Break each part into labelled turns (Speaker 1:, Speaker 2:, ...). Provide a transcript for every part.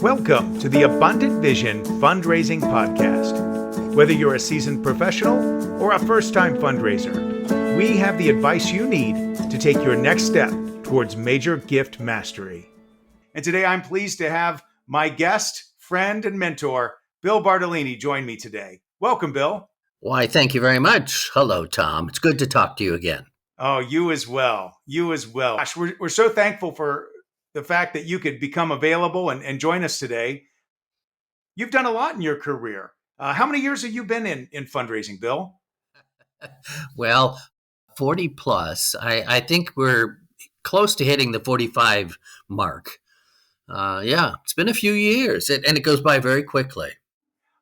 Speaker 1: Welcome to the Abundant Vision Fundraising Podcast. Whether you're a seasoned professional or a first-time fundraiser, we have the advice you need to take your next step towards major gift mastery. And today I'm pleased to have my guest, friend, and mentor, Bill Bartolini, join me today. Welcome, Bill.
Speaker 2: Why, thank you very much. Hello, Tom. It's good to talk to you again.
Speaker 1: Oh, you as well. You as well. Gosh, we're so thankful for the fact that you could become available and join us today. You've done a lot in your career. How many years have you been in fundraising, Bill?
Speaker 2: Well, 40 plus. I think we're close to hitting the 45 mark. It's been a few years, and it goes by very quickly.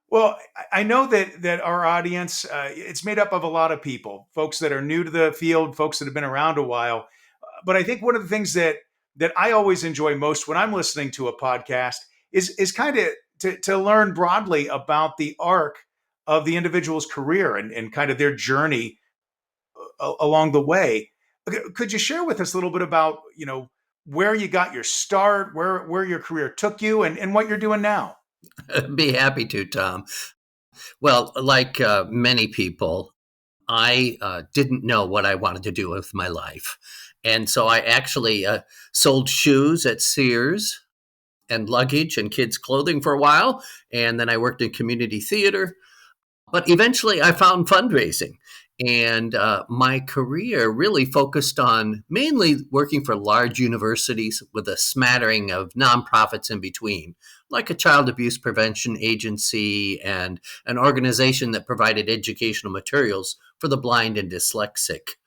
Speaker 1: Well, I know that our audience, it's made up of a lot of people, folks that are new to the field, folks that have been around a while. But I think one of the things that I always enjoy most when I'm listening to a podcast is kind of to learn broadly about the arc of the individual's career and kind of their journey along the way. Could you share with us a little bit about, where you got your start, where your career took you and what you're doing now?
Speaker 2: Be happy to, Tom. Well, like many people, I didn't know what I wanted to do with my life. And so I actually sold shoes at Sears and luggage and kids' clothing for a while. And then I worked in community theater. But eventually I found fundraising. And my career really focused on mainly working for large universities with a smattering of nonprofits in between, like a child abuse prevention agency and an organization that provided educational materials for the blind and dyslexic.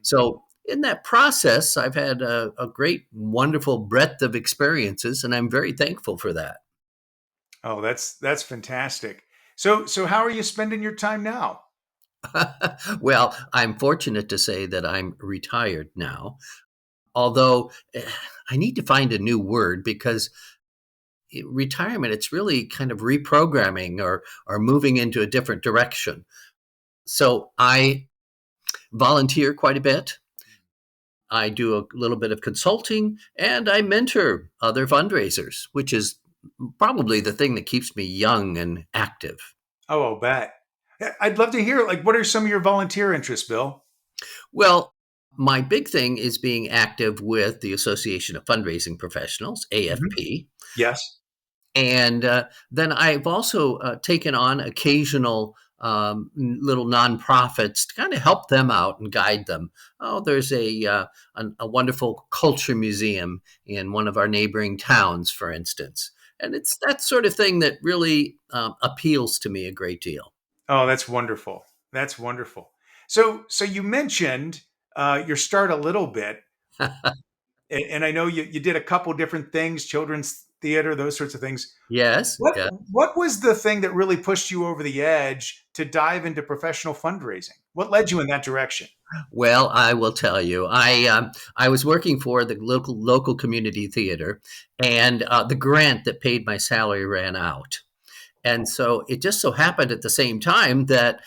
Speaker 2: So in that process, I've had a great, wonderful breadth of experiences, and I'm very thankful for that.
Speaker 1: Oh, that's fantastic. So how are you spending your time now?
Speaker 2: Well, I'm fortunate to say that I'm retired now, although I need to find a new word because retirement, it's really kind of reprogramming or moving into a different direction. So I volunteer quite a bit. I do a little bit of consulting, and I mentor other fundraisers, which is probably the thing that keeps me young and active.
Speaker 1: Oh, I'll bet. I'd love to hear, what are some of your volunteer interests, Bill?
Speaker 2: Well, my big thing is being active with the Association of Fundraising Professionals, AFP.
Speaker 1: Yes.
Speaker 2: And then I've also taken on occasional little nonprofits to kind of help them out and guide them. Oh, there's a wonderful culture museum in one of our neighboring towns, for instance. And it's that sort of thing that really appeals to me a great deal.
Speaker 1: Oh, that's wonderful. That's wonderful. So you mentioned your start a little bit, and I know you did a couple different things, children's theater, those sorts of things.
Speaker 2: Yes.
Speaker 1: What
Speaker 2: Yeah.
Speaker 1: what was the thing that really pushed you over the edge to dive into professional fundraising? What led you in that direction?
Speaker 2: Well, I will tell you, I was working for the local community theater, and the grant that paid my salary ran out. And so it just so happened at the same time that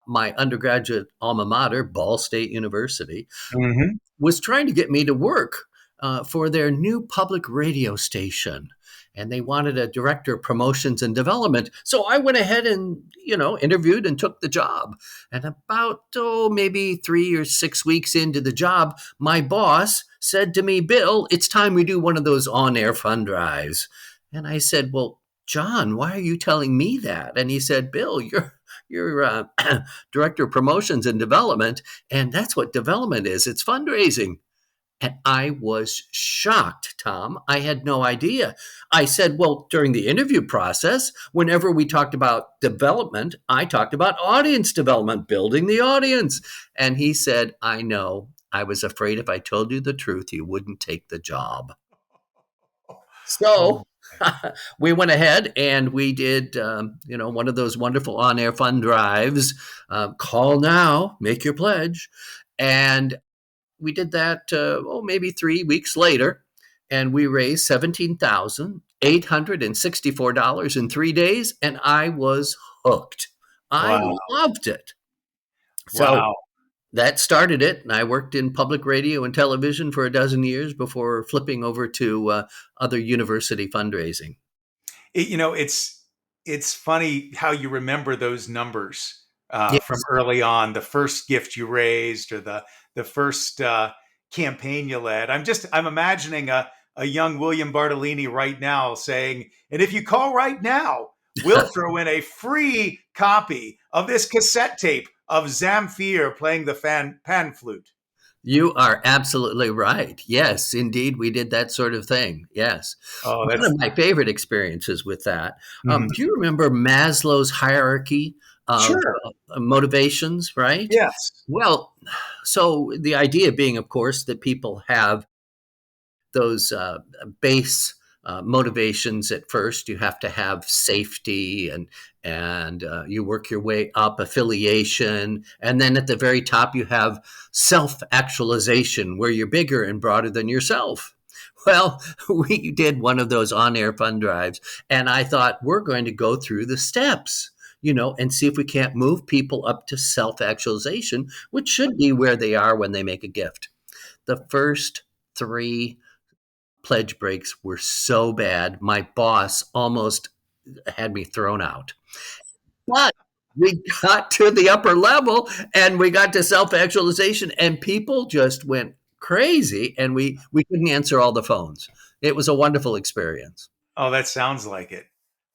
Speaker 2: my undergraduate alma mater, Ball State University,
Speaker 1: Hmm.
Speaker 2: was trying to get me to work for their new public radio station. And they wanted a director of promotions and development. So I went ahead and, interviewed and took the job. And about, maybe 3 or 6 weeks into the job, my boss said to me, Bill, it's time we do one of those on-air fund drives. And I said, well, John, why are you telling me that? And he said, Bill, you're director of promotions and development, and that's what development is. It's fundraising. And I was shocked, Tom. I had no idea. I said, well, during the interview process, whenever we talked about development, I talked about audience development, building the audience. And he said, I know. I was afraid if I told you the truth, you wouldn't take the job.
Speaker 1: Oh,
Speaker 2: So we went ahead and we did, one of those wonderful on-air fund drives. Call now, make your pledge. And we did that, maybe 3 weeks later, and we raised $17,864 in 3 days, and I was hooked. I
Speaker 1: wow.
Speaker 2: loved it. So
Speaker 1: Wow.
Speaker 2: that started it, and I worked in public radio and television for a dozen years before flipping over to other university fundraising.
Speaker 1: it's funny how you remember those numbers from
Speaker 2: Yes.
Speaker 1: early on, the first gift you raised or the first campaign you led. I'm imagining a young William Bartolini right now saying, and if you call right now, we'll throw in a free copy of this cassette tape of Zamfir playing the pan flute.
Speaker 2: You are absolutely right. Yes, indeed, we did that sort of thing. Yes.
Speaker 1: Oh,
Speaker 2: One
Speaker 1: that's
Speaker 2: of my favorite experiences with that.
Speaker 1: mhm.
Speaker 2: Do you remember Maslow's hierarchy of
Speaker 1: Sure.
Speaker 2: motivations, right?
Speaker 1: Yes.
Speaker 2: Well, so the idea being, of course, that people have those base motivations at first. You have to have safety, and you work your way up, affiliation, and then at the very top you have self actualization, where you're bigger and broader than yourself. Well, we did one of those on air fund drives, and I thought we're going to go through the steps, and see if we can't move people up to self actualization, which should be where they are when they make a gift. The first three pledge breaks were so bad, my boss almost had me thrown out. But we got to the upper level and we got to self actualization, and people just went crazy, and we couldn't answer all the phones. It was a wonderful experience.
Speaker 1: Oh, that sounds like it.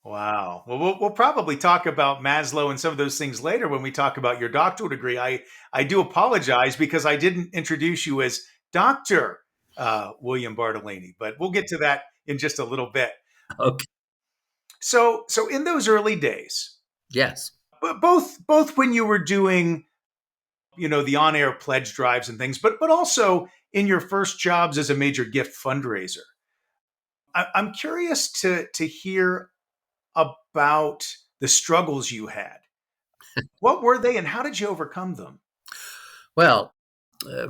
Speaker 1: Wow. Well, we'll probably talk about Maslow and some of those things later when we talk about your doctoral degree. I do apologize because I didn't introduce you as Doctor William Bartolini, but we'll get to that in just a little bit.
Speaker 2: Okay.
Speaker 1: So in those early days,
Speaker 2: Yes.
Speaker 1: but both when you were doing the on air pledge drives and things, but also in your first jobs as a major gift fundraiser, I'm curious to hear about the struggles you had. What were they and how did you overcome them?
Speaker 2: Well,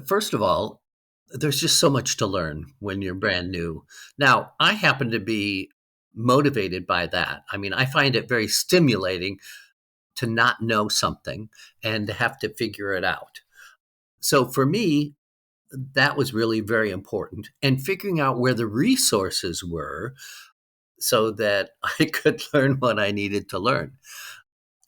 Speaker 2: first of all, there's just so much to learn when you're brand new. Now, I happen to be motivated by that. I mean, I find it very stimulating to not know something and to have to figure it out. So for me, that was really very important. And figuring out where the resources were so that I could learn what I needed to learn.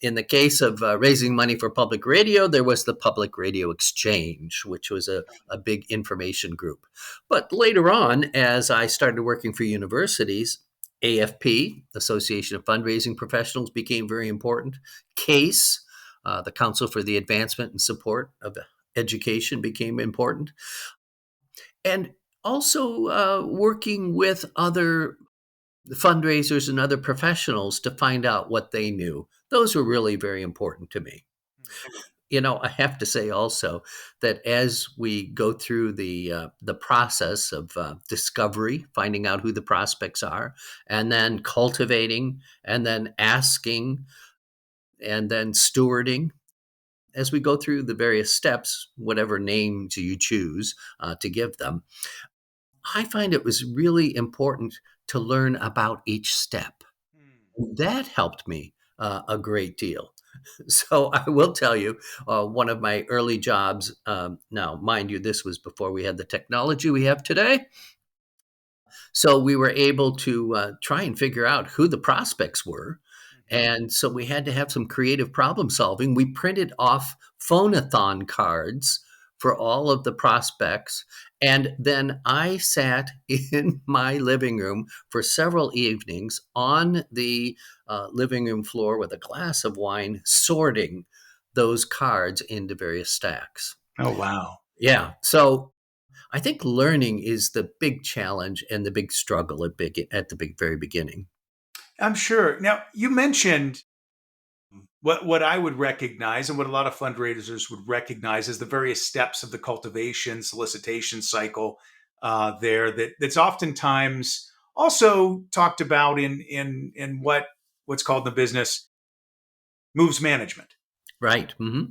Speaker 2: In the case of raising money for public radio, there was the Public Radio Exchange, which was a big information group. But later on, as I started working for universities, AFP, Association of Fundraising Professionals, became very important. CASE, the Council for the Advancement and Support of Education, became important. And also working with other fundraisers and other professionals to find out what they knew. Those were really very important to me. I have to say also that as we go through the process of discovery, finding out who the prospects are, and then cultivating, and then asking, and then stewarding, as we go through the various steps, whatever names you choose to give them, I find it was really important to learn about each step. That helped me a great deal. So I will tell you, one of my early jobs, now, mind you, this was before we had the technology we have today. So we were able to try and figure out who the prospects were. And so we had to have some creative problem solving. We printed off phone-a-thon cards for all of the prospects. And then I sat in my living room for several evenings on the living room floor with a glass of wine, sorting those cards into various stacks.
Speaker 1: Oh, wow.
Speaker 2: Yeah. So I think learning is the big challenge and the big struggle at the very beginning.
Speaker 1: I'm sure. Now, you mentioned what I would recognize and what a lot of fundraisers would recognize as the various steps of the cultivation solicitation cycle that's oftentimes also talked about in what's called in the business moves management.
Speaker 2: Right. Hmm.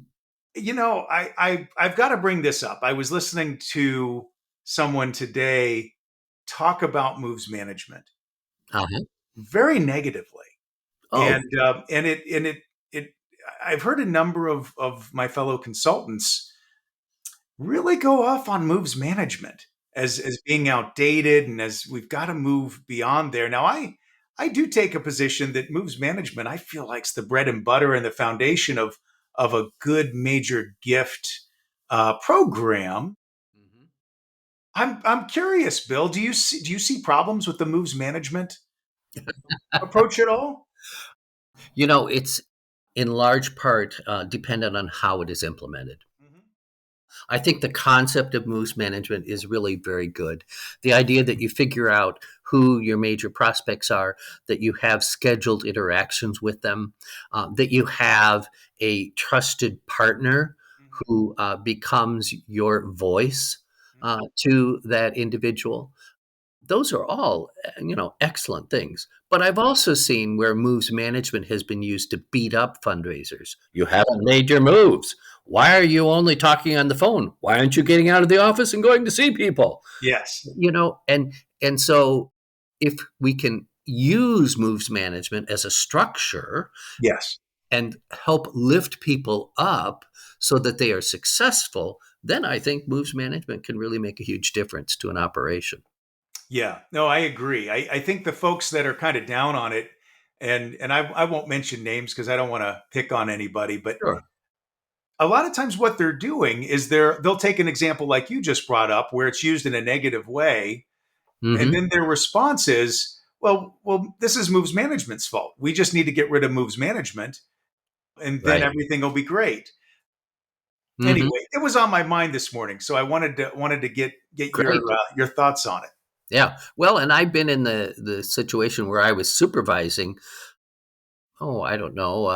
Speaker 1: I've got to bring this up. I was listening to someone today talk about moves management
Speaker 2: Uh-huh.
Speaker 1: very negatively,
Speaker 2: Oh,
Speaker 1: and I've heard a number of my fellow consultants really go off on moves management as being outdated and as we've got to move beyond there. Now, I I do take a position that moves management, I feel like, it's the bread and butter and the foundation of a good major gift program.
Speaker 2: Mhm.
Speaker 1: I'm curious, Bill. Do you see problems with the moves management approach at all?
Speaker 2: It's in large part dependent on how it is implemented.
Speaker 1: Mhm.
Speaker 2: I think the concept of moves management is really very good. The idea that you figure out who your major prospects are, that you have scheduled interactions with them, that you have a trusted partner
Speaker 1: Mhm.
Speaker 2: who becomes your voice
Speaker 1: Mhm.
Speaker 2: to that individual. Those are all, excellent things. But I've also seen where moves management has been used to beat up fundraisers. You haven't made your moves. Why are you only talking on the phone? Why aren't you getting out of the office and going to see people?
Speaker 1: Yes.
Speaker 2: And so if we can use moves management as a structure
Speaker 1: Yes.
Speaker 2: and help lift people up so that they are successful, then I think moves management can really make a huge difference to an operation.
Speaker 1: Yeah. No, I agree. I think the folks that are kind of down on it, and I won't mention names because I don't want to pick on anybody, but
Speaker 2: Sure.
Speaker 1: a lot of times what they're doing is they'll take an example like you just brought up where it's used in a negative way, and
Speaker 2: Hmm.
Speaker 1: then their response is, well, this is moves management's fault. We just need to get rid of moves management, and then
Speaker 2: Right.
Speaker 1: everything will be great.
Speaker 2: Hmm.
Speaker 1: Anyway, it was on my mind this morning, so I wanted to get
Speaker 2: Great.
Speaker 1: your thoughts on it.
Speaker 2: Yeah. Well, and I've been in the situation where I was supervising. Oh, I don't know.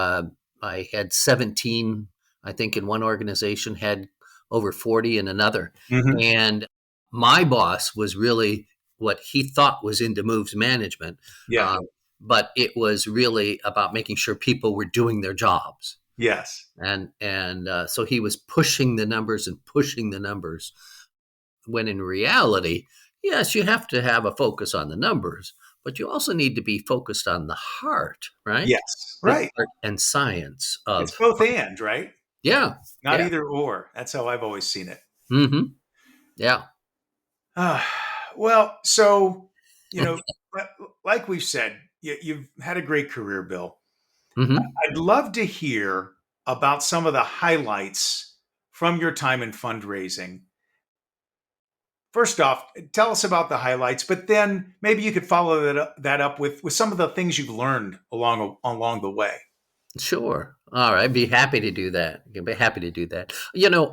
Speaker 2: I had 17, I think, in one organization, had over 40 in another.
Speaker 1: Hmm.
Speaker 2: And my boss was really what he thought was into moves management.
Speaker 1: Yeah.
Speaker 2: Uh, but it was really about making sure people were doing their jobs.
Speaker 1: Yes.
Speaker 2: And so he was pushing the numbers and pushing the numbers, when in reality, yes, you have to have a focus on the numbers, but you also need to be focused on the heart, right?
Speaker 1: Yes.
Speaker 2: The
Speaker 1: Right.
Speaker 2: art and science
Speaker 1: It's
Speaker 2: of,
Speaker 1: both and, right?
Speaker 2: yeah,
Speaker 1: Not
Speaker 2: yeah,
Speaker 1: either or. That's how I've always seen it.
Speaker 2: hmm, yeah,
Speaker 1: Ah, well, so, you know, like we've said, you've had a great career, Bill.
Speaker 2: hmm,
Speaker 1: I'd love to hear about some of the highlights from your time in fundraising. First off, tell us about the highlights, but then maybe you could follow that up with some of the things you've learned along the way.
Speaker 2: sure. All right, be happy to do that. I'd be happy to do that.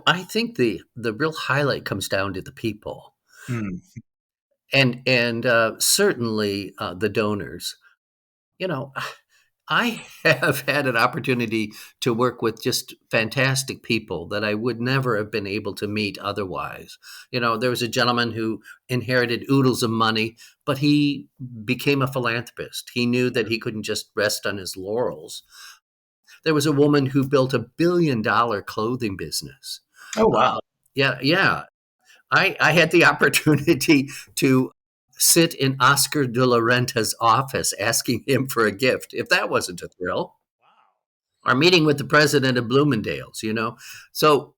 Speaker 2: I think the real highlight comes down to the people,
Speaker 1: Hmm.
Speaker 2: and certainly the donors. You know, I have had an opportunity to work with just fantastic people that I would never have been able to meet otherwise. There was a gentleman who inherited oodles of money, but he became a philanthropist. He knew that he couldn't just rest on his laurels. There was a woman who built $1 billion clothing business.
Speaker 1: Oh,
Speaker 2: Uh,
Speaker 1: wow.
Speaker 2: yeah, yeah. I had the opportunity to sit in Oscar de la Renta's office asking him for a gift, if that wasn't a thrill, or meeting with the president of Bloomingdale's. So,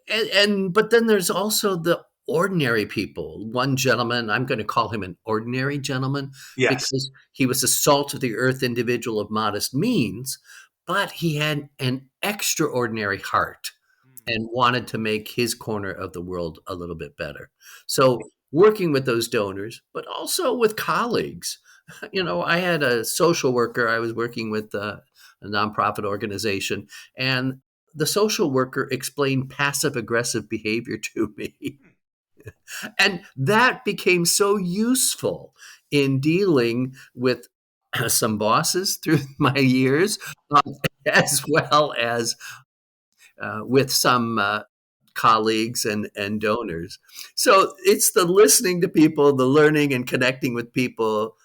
Speaker 2: but then there's also the ordinary people. One gentleman, I'm going to call him an ordinary gentleman
Speaker 1: Yes.
Speaker 2: because he was a salt of the earth individual of modest means, but he had an extraordinary heart and wanted to make his corner of the world a little bit better. So, working with those donors, but also with colleagues. I had a social worker I was working with, a nonprofit organization, and the social worker explained passive aggressive behavior to me. And that became so useful in dealing with some bosses through my years, as well as with some colleagues and donors. So it's the listening to people, the learning and connecting with people,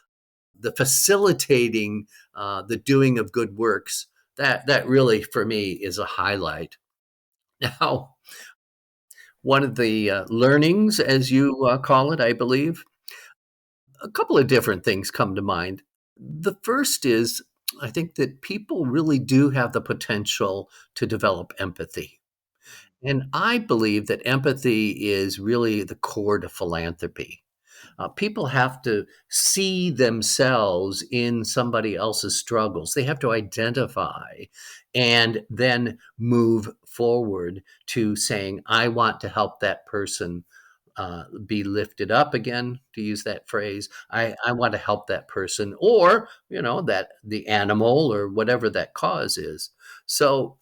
Speaker 2: the facilitating, the doing of good works. That really, for me, is a highlight. Now, one of the learnings, as you call it, I believe, a couple of different things come to mind. The first is, I think that people really do have the potential to develop empathy. And I believe that empathy is really the core to philanthropy. People have to see themselves in somebody else's struggles. They have to identify and then move forward to saying, I want to help that person be lifted up again, to use that phrase. I want to help that person, or, that the animal or whatever that cause is. So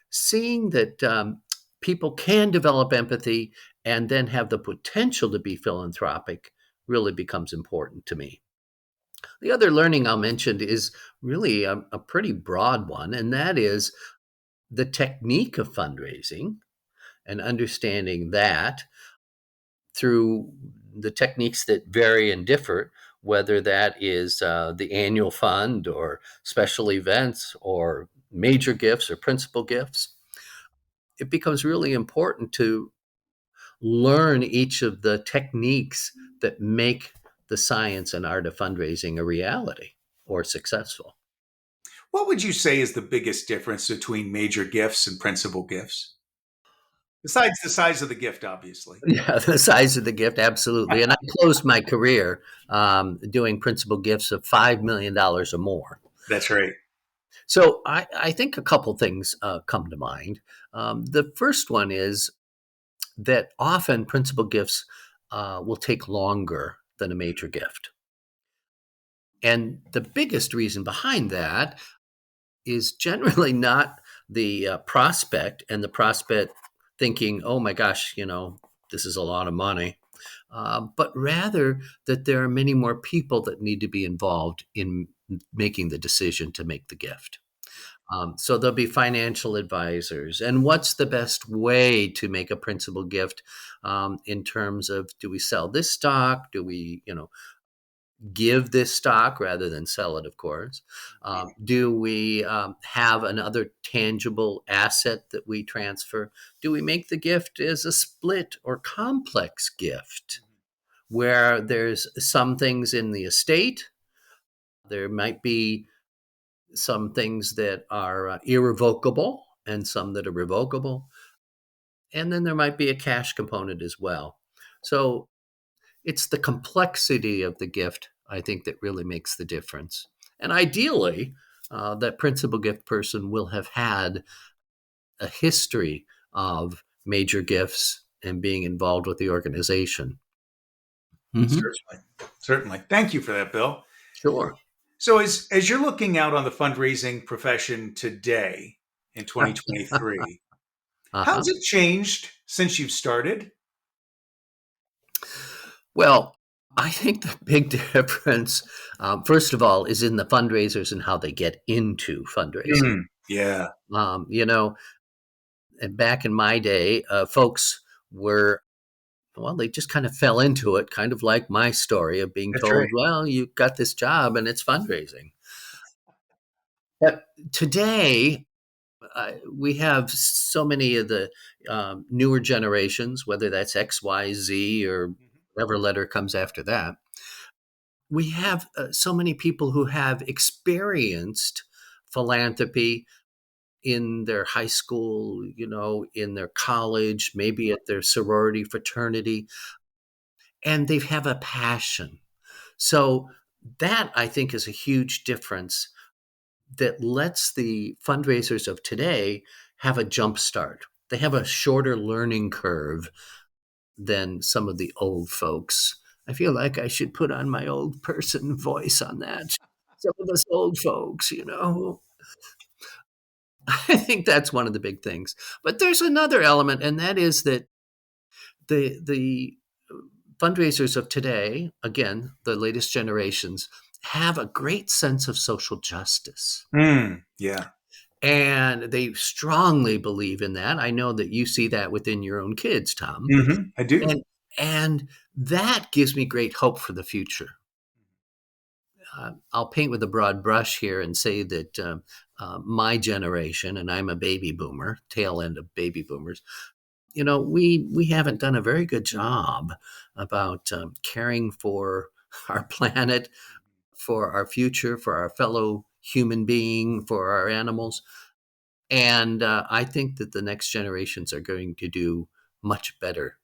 Speaker 2: seeing that people can develop empathy and then have the potential to be philanthropic really becomes important to me. The other learning I'll mention is really a pretty broad one, and that is the technique of fundraising and understanding that through the techniques that vary and differ, whether that is the annual fund or special events or major gifts or principal gifts. It becomes really important to learn each of the techniques that make the science and art of fundraising a reality or successful.
Speaker 1: What would you say is the biggest difference between major gifts and principal gifts? Besides the size of the gift, obviously.
Speaker 2: Yeah, the size of the gift, absolutely. And I closed my career doing principal gifts of $5 million or more.
Speaker 1: That's right.
Speaker 2: So I think a couple things come to mind. The first one is that often principal gifts will take longer than a major gift. And the biggest reason behind that is generally not the prospect and the prospect thinking, oh my gosh, this is a lot of money, but rather that there are many more people that need to be involved in making the decision to make the gift. So there'll be financial advisors. And what's the best way to make a principal gift in terms of, do we sell this stock? Do we, give this stock rather than sell it, of course? Do we have another tangible asset that we transfer? Do we make the gift as a split or complex gift where there's some things in the estate? There might be some things that are irrevocable and some that are revocable. And then there might be a cash component as well. So it's the complexity of the gift, I think, that really makes the difference. And ideally, that principal gift person will have had a history of major gifts and being involved with the organization. Mm-hmm.
Speaker 1: Certainly. Certainly. Thank you for that, Bill.
Speaker 2: Sure.
Speaker 1: So as you're looking out on the fundraising profession today in 2023,
Speaker 2: Uh-huh.
Speaker 1: how's it changed since you've started?
Speaker 2: Well, I think the big difference, first of all, is in the fundraisers and how they get into fundraising.
Speaker 1: Yeah,
Speaker 2: Um, you know, and back in my day, folks were, well, they just kind of fell into it, kind of like my story of being
Speaker 1: that's right.
Speaker 2: told, well, you got this job and it's fundraising. But today, we have so many of the newer generations, whether that's X, Y, Z, or whatever letter comes after that. We have so many people who have experienced philanthropy in their high school, in their college, maybe at their sorority fraternity, and they have a passion. So that, I think, is a huge difference that lets the fundraisers of today have a jump start. They have a shorter learning curve than some of the old folks. I feel like I should put on my old person voice on that. Some of us old folks. I think that's one of the big things. But there's another element, and that is that the fundraisers of today, again, the latest generations, have a great sense of social justice.
Speaker 1: Yeah.
Speaker 2: And they strongly believe in that. I know that you see that within your own kids, Tom.
Speaker 1: I do.
Speaker 2: And that gives me great hope for the future. I'll paint with a broad brush here and say that my generation, and I'm a baby boomer, tail end of baby boomers, we haven't done a very good job about caring for our planet, for our future, for our fellow human being, for our animals. And I think that the next generations are going to do much better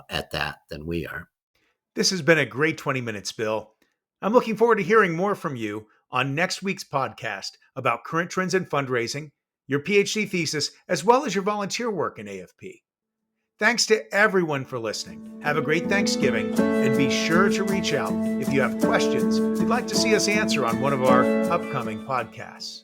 Speaker 2: at that than we are.
Speaker 1: This has been a great 20 minutes, Bill. I'm looking forward to hearing more from you on next week's podcast about current trends in fundraising, your PhD thesis, as well as your volunteer work in AFP. Thanks to everyone for listening. Have a great Thanksgiving, and be sure to reach out if you have questions you'd like to see us answer on one of our upcoming podcasts.